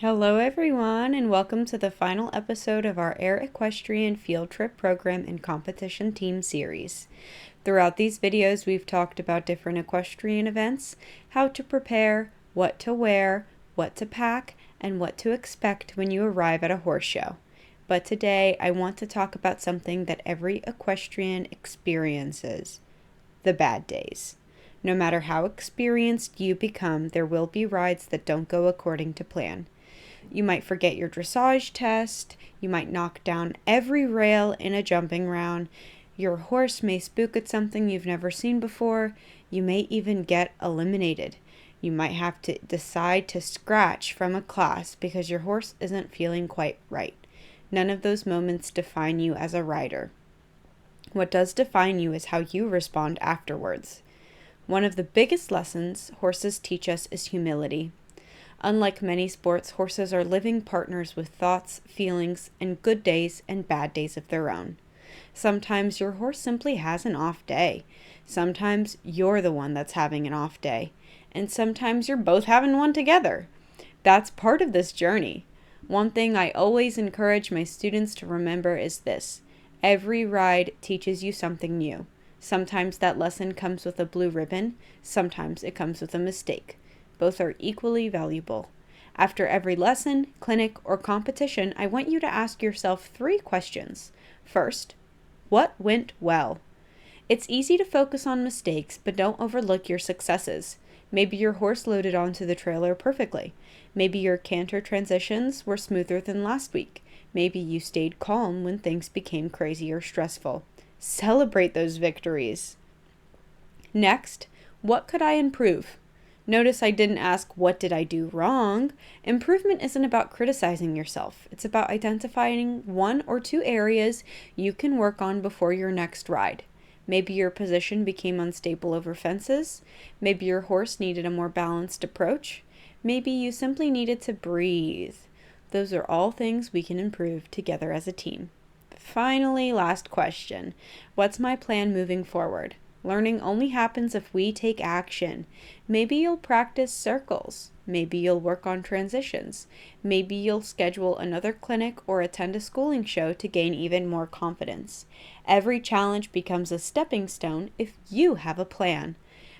Hello, everyone, and welcome to the final episode of our Air Equestrian Field Trip Program and Competition Team Series. Throughout these videos, we've talked about different equestrian events, how to prepare, what to wear, what to pack, and what to expect when you arrive at a horse show. But today, I want to talk about something that every equestrian experiences: the bad days. No matter how experienced you become, there will be rides that don't go according to plan. You might forget your dressage test, you might knock down every rail in a jumping round, your horse may spook at something you've never seen before, you may even get eliminated. You might have to decide to scratch from a class because your horse isn't feeling quite right. None of those moments define you as a rider. What does define you is how you respond afterwards. One of the biggest lessons horses teach us is humility. Unlike many sports, horses are living partners with thoughts, feelings, and good days and bad days of their own. Sometimes your horse simply has an off day. Sometimes you're the one that's having an off day. And sometimes you're both having one together. That's part of this journey. One thing I always encourage my students to remember is this: every ride teaches you something new. Sometimes that lesson comes with a blue ribbon, sometimes it comes with a mistake. Both are equally valuable. After every lesson, clinic, or competition, I want you to ask yourself 3 questions. First, what went well? It's easy to focus on mistakes, but don't overlook your successes. Maybe your horse loaded onto the trailer perfectly. Maybe your canter transitions were smoother than last week. Maybe you stayed calm when things became crazy or stressful. Celebrate those victories. Next, what could I improve? Notice I didn't ask, what did I do wrong? Improvement isn't about criticizing yourself. It's about identifying 1 or 2 areas you can work on before your next ride. Maybe your position became unstable over fences. Maybe your horse needed a more balanced approach. Maybe you simply needed to breathe. Those are all things we can improve together as a team. Finally, last question. What's my plan moving forward? Learning only happens if we take action. Maybe you'll practice circles. Maybe you'll work on transitions. Maybe you'll schedule another clinic or attend a schooling show to gain even more confidence. Every challenge becomes a stepping stone if you have a plan.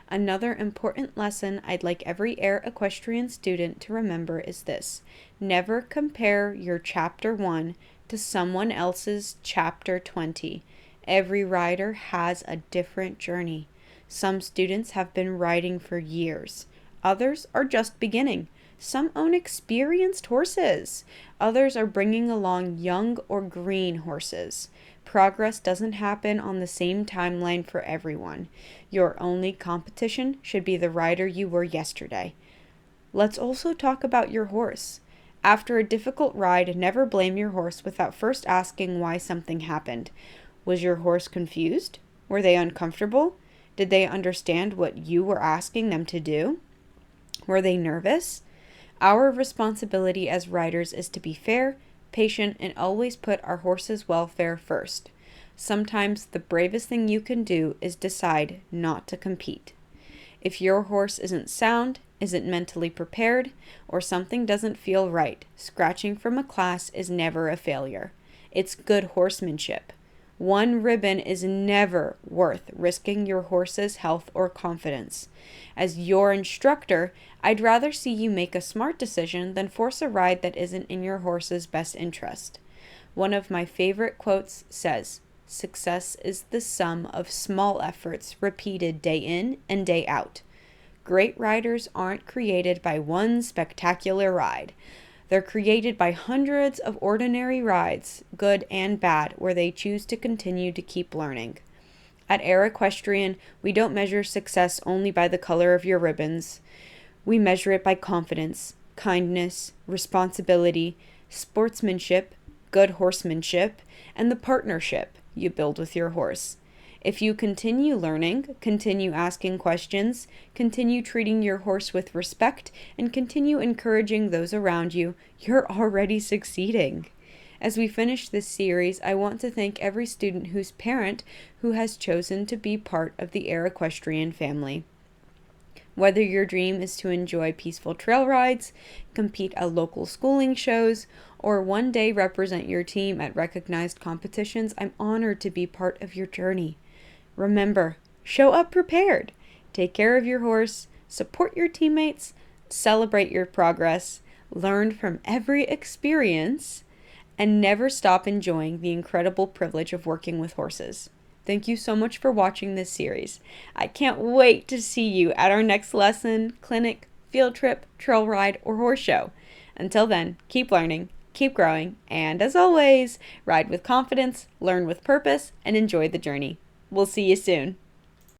Another important lesson I'd like every Air Equestrian student to remember is this: never compare your Chapter 1 to someone else's Chapter 20. Every rider has a different journey. Some students have been riding for years. Others are just beginning. Some own experienced horses. Others are bringing along young or green horses. Progress doesn't happen on the same timeline for everyone. Your only competition should be the rider you were yesterday. Let's also talk about your horse. After a difficult ride, never blame your horse without first asking why something happened. Was your horse confused? Were they uncomfortable? Did they understand what you were asking them to do? Were they nervous? Our responsibility as riders is to be fair, patient, and always put our horse's welfare first. Sometimes the bravest thing you can do is decide not to compete. If your horse isn't sound, isn't mentally prepared, or something doesn't feel right, scratching from a class is never a failure. It's good horsemanship. 1 ribbon is never worth risking your horse's health or confidence. As your instructor, I'd rather see you make a smart decision than force a ride that isn't in your horse's best interest. One of my favorite quotes says, "Success is the sum of small efforts repeated day in and day out." Great riders aren't created by one spectacular ride. They're created by hundreds of ordinary rides, good and bad, where they choose to continue to keep learning. At Air Equestrian, we don't measure success only by the color of your ribbons. We measure it by confidence, kindness, responsibility, sportsmanship, good horsemanship, and the partnership you build with your horse. If you continue learning, continue asking questions, continue treating your horse with respect, and continue encouraging those around you, you're already succeeding. As we finish this series, I want to thank every student whose parent who has chosen to be part of the Air Equestrian family. Whether your dream is to enjoy peaceful trail rides, compete at local schooling shows, or one day represent your team at recognized competitions, I'm honored to be part of your journey. Remember, show up prepared. Take care of your horse, support your teammates, celebrate your progress, learn from every experience, and never stop enjoying the incredible privilege of working with horses. Thank you so much for watching this series. I can't wait to see you at our next lesson, clinic, field trip, trail ride, or horse show. Until then, keep learning, keep growing, and as always, ride with confidence, learn with purpose, and enjoy the journey. We'll see you soon.